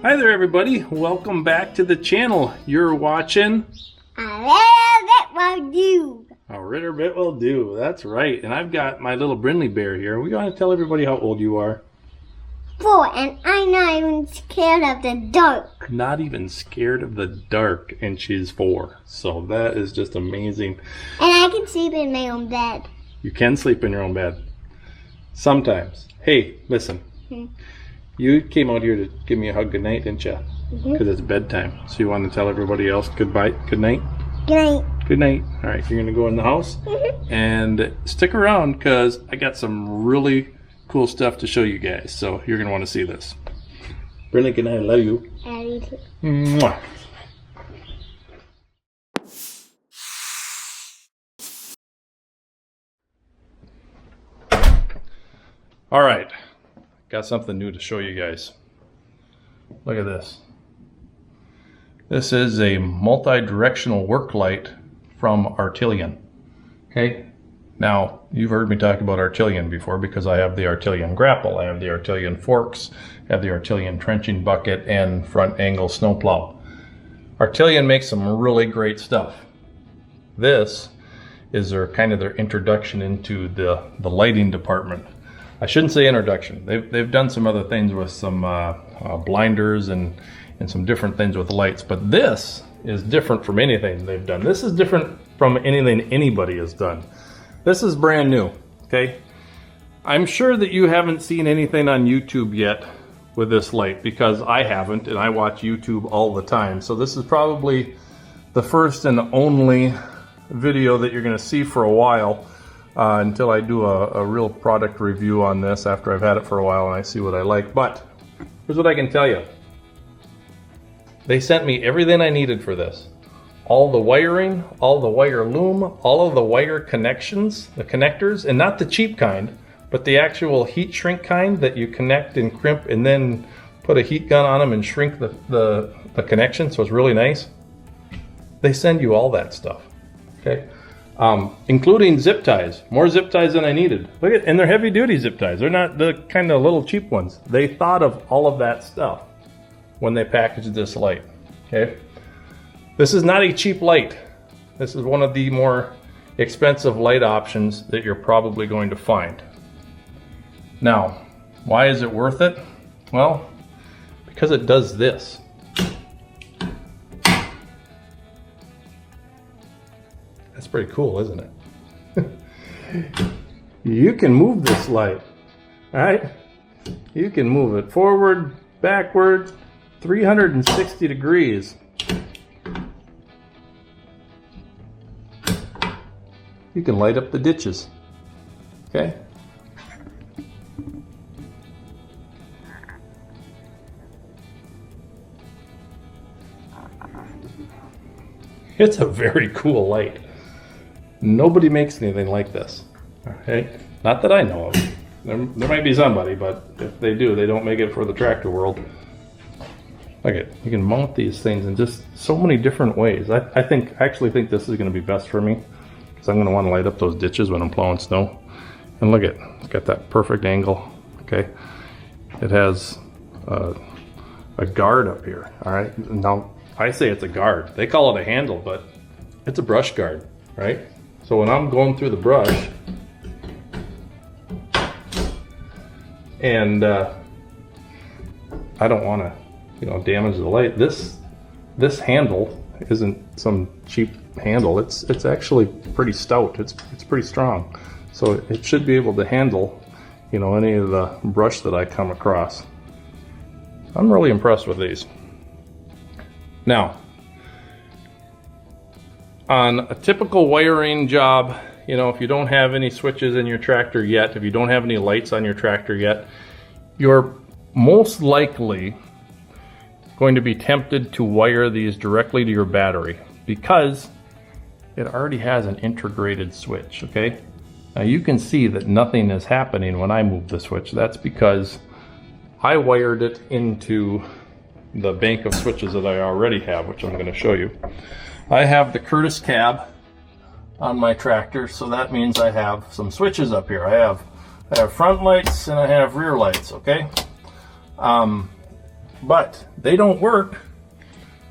Hi there everybody, welcome back to the channel. You're watching A Little Bit Will Do. A Little Bit Will Do, that's right. And I've got my little brindley bear here. We want to tell everybody how old you are. 4, and I'm not even scared of the dark. Not even scared of the dark, and she's 4. So that is just amazing. And I can sleep in my own bed. You can sleep in your own bed. Sometimes. Hey, listen. You came out here to give me a hug goodnight, didn't you? Because it's bedtime. So you want to tell everybody else goodbye, good night? Good night. Good night. All right, you're going to go in the house. And stick around because I got some really cool stuff to show you guys. So you're going to want to see this. Brindley, good night. I love you. I love you too. Mwah. All right. Got something new to show you guys. Look at this. This is a multi-directional work light from Artillian. Okay, now you've heard me talk about Artillian before because I have the Artillian Grapple, I have the Artillian Forks, I have the Artillian trenching bucket and front angle snowplow. Artillian makes some really great stuff. This is their kind of their introduction into the lighting department. I shouldn't say introduction. They've done some other things with some blinders and some different things with lights, but this is different from anything they've done. This is different from anything anybody has done. This is brand new, okay? I'm sure that you haven't seen anything on YouTube yet with this light because I haven't, and I watch YouTube all the time. So this is probably the first and only video that you're gonna see for a while. Until I do a real product review on this after I've had it for a while and I see what I like. But here's what I can tell you. They sent me everything I needed for this. All the wiring, all the wire loom, all of the wire connections, the connectors, and not the cheap kind, but the actual heat shrink kind that you connect and crimp and then put a heat gun on them and shrink the connection so it's really nice. They send you all that stuff, okay? Including zip ties, more zip ties than I needed. Look at, and they're heavy duty zip ties. They're not the kind of little cheap ones. They thought of all of that stuff when they packaged this light, okay? This is not a cheap light. This is one of the more expensive light options that you're probably going to find. Now, why is it worth it? Well, because it does this. That's pretty cool, isn't it? You can move this light, all right? You can move it forward, backward, 360 degrees. You can light up the ditches, okay? It's a very cool light. Nobody makes anything like this, okay? Not that I know of. There might be somebody, but if they do, they don't make it for the tractor world. Look at, you can mount these things in just so many different ways. I actually think this is going to be best for me because I'm going to want to light up those ditches when I'm plowing snow. And look at, it's got that perfect angle, okay? It has a guard up here, all right? Now, I say it's a guard. They call it a handle, but it's a brush guard, right? So when I'm going through the brush and I don't want to, damage the light, this handle isn't some cheap handle. It's actually pretty stout. It's pretty strong. So it should be able to handle, any of the brush that I come across. I'm really impressed with these. Now, on a typical wiring job, if you don't have any switches in your tractor yet, if you don't have any lights on your tractor yet, you're most likely going to be tempted to wire these directly to your battery because it already has an integrated switch, okay? Now you can see that nothing is happening when I move the switch. That's because I wired it into the bank of switches that I already have, which I'm going to show you. I have the Curtis cab on my tractor, so that means I have some switches up here. I have front lights and I have rear lights, okay? but they don't work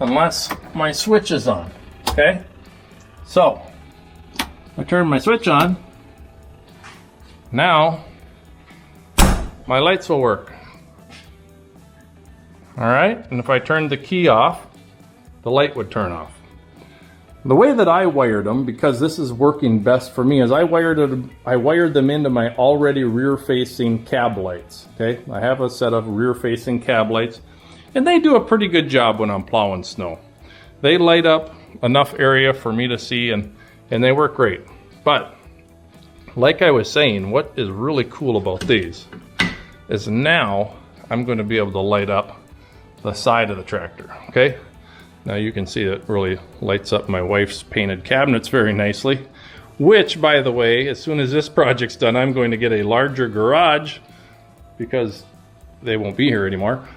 unless my switch is on, okay? So, I turn my switch on. Now, my lights will work. All right, and if I turned the key off, the light would turn off. The way that I wired them, because this is working best for me, is I wired them into my already rear-facing cab lights, okay? I have a set of rear-facing cab lights, and they do a pretty good job when I'm plowing snow. They light up enough area for me to see, and they work great. But, like I was saying, what is really cool about these is now I'm going to be able to light up the side of the tractor, okay? Now you can see it really lights up my wife's painted cabinets very nicely, which, by the way, as soon as this project's done, I'm going to get a larger garage because they won't be here anymore.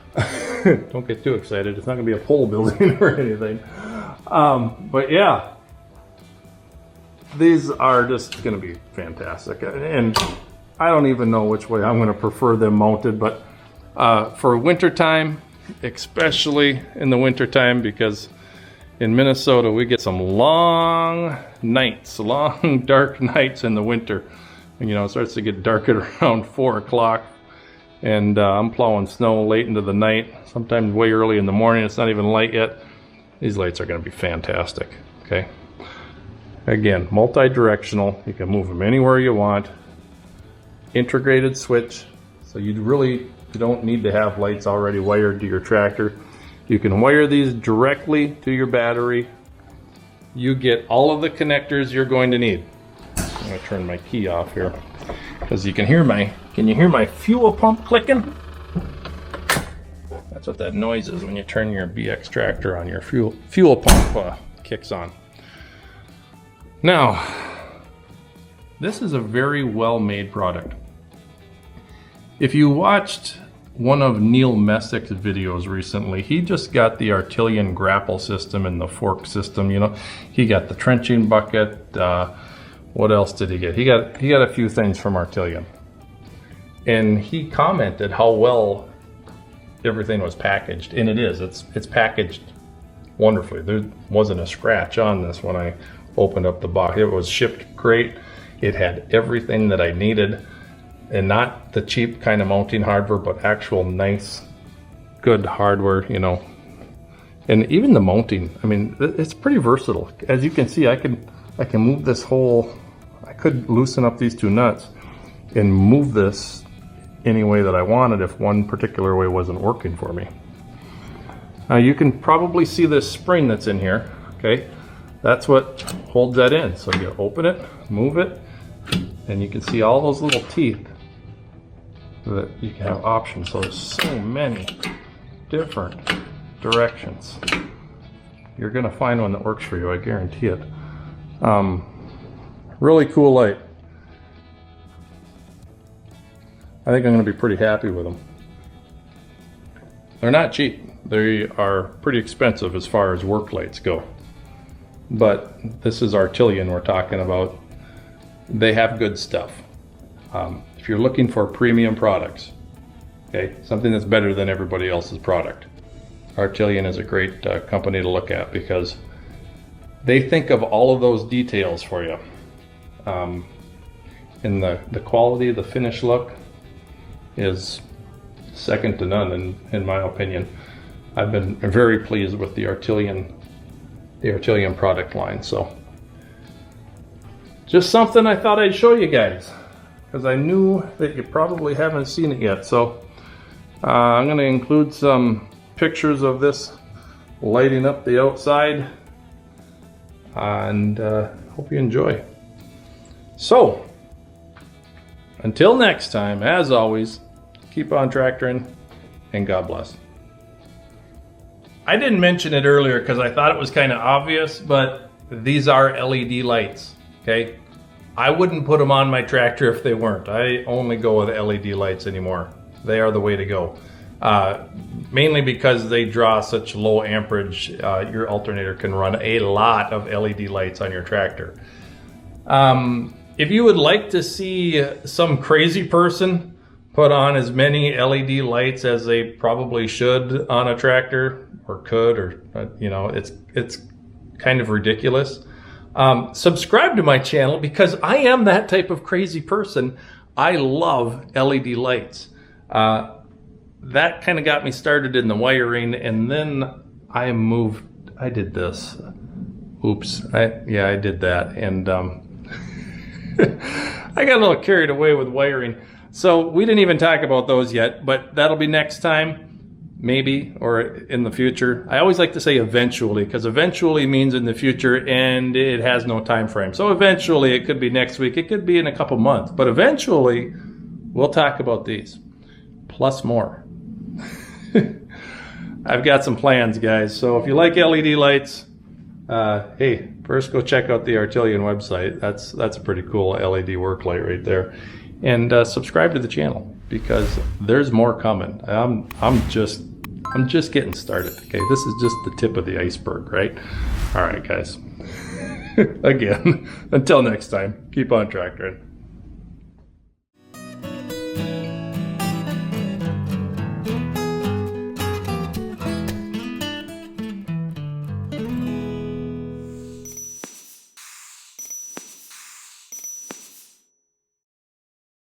Don't get too excited. It's not going to be a pole building or anything. But yeah, these are just going to be fantastic. And I don't even know which way I'm going to prefer them mounted, but for wintertime, especially in the wintertime, because in Minnesota we get some long nights, long dark nights in the winter. And, you know, it starts to get dark at around 4 o'clock, and I'm plowing snow late into the night, sometimes way early in the morning. It's not even light yet. These lights are going to be fantastic, okay? Again, multi-directional. You can move them anywhere you want. Integrated switch, so you don't need to have lights already wired to your tractor. You can wire these directly to your battery. You get all of the connectors you're going to need. I'm going to turn my key off here because you can hear my fuel pump clicking? That's what that noise is when you turn your BX tractor on. Your fuel pump kicks on. Now, this is a very well-made product. If you watched one of Neil Messick's videos recently, he just got the Artillian Grapple system and the fork system. You know, he got the trenching bucket. What else did he get? He got a few things from Artillian, and he commented how well everything was packaged, and it is. It's packaged wonderfully. There wasn't a scratch on this when I opened up the box. It was shipped great. It had everything that I needed. And not the cheap kind of mounting hardware, but actual nice, good hardware, you know. And even the mounting, I mean, it's pretty versatile. As you can see, I can move this whole, I could loosen up these two nuts and move this any way that I wanted if one particular way wasn't working for me. Now you can probably see this spring that's in here, okay? That's what holds that in. So you open it, move it, and you can see all those little teeth that you can have options. So there's so many different directions. You're gonna find one that works for you, I guarantee it. Really cool light. I think I'm gonna be pretty happy with them. They're not cheap. They are pretty expensive as far as work lights go. But this is Artillian we're talking about. They have good stuff. If you're looking for premium products, okay, something that's better than everybody else's product, Artillian is a great company to look at because they think of all of those details for you. And the quality, the finish look is second to none in my opinion. I've been very pleased with the Artillian product line. So just something I thought I'd show you guys, because I knew that you probably haven't seen it yet. So I'm going to include some pictures of this lighting up the outside, and hope you enjoy. So until next time, as always, keep on tractoring, and God bless. I didn't mention it earlier because I thought it was kind of obvious, but these are LED lights, okay? I wouldn't put them on my tractor if they weren't. I only go with LED lights anymore. They are the way to go. Mainly because they draw such low amperage, your alternator can run a lot of LED lights on your tractor. If you would like to see some crazy person put on as many LED lights as they probably should on a tractor, or could, or you know, it's kind of ridiculous. Subscribe to my channel because I am that type of crazy person. I love LED lights. That kind of got me started in the wiring, and then I did this. Oops, I did that, and I got a little carried away with wiring. So we didn't even talk about those yet, but that'll be next time, maybe, or in the future. I always like to say eventually, because eventually means in the future, and it has no time frame. So eventually, it could be next week, it could be in a couple months, but eventually we'll talk about these, plus more. I've got some plans, guys. So if you like LED lights, hey, first go check out the Artillian website. That's a pretty cool LED work light right there. And subscribe to the channel because there's more coming. I'm just getting started. Okay, this is just the tip of the iceberg, right? All right, guys. Again, until next time, keep on tractoring.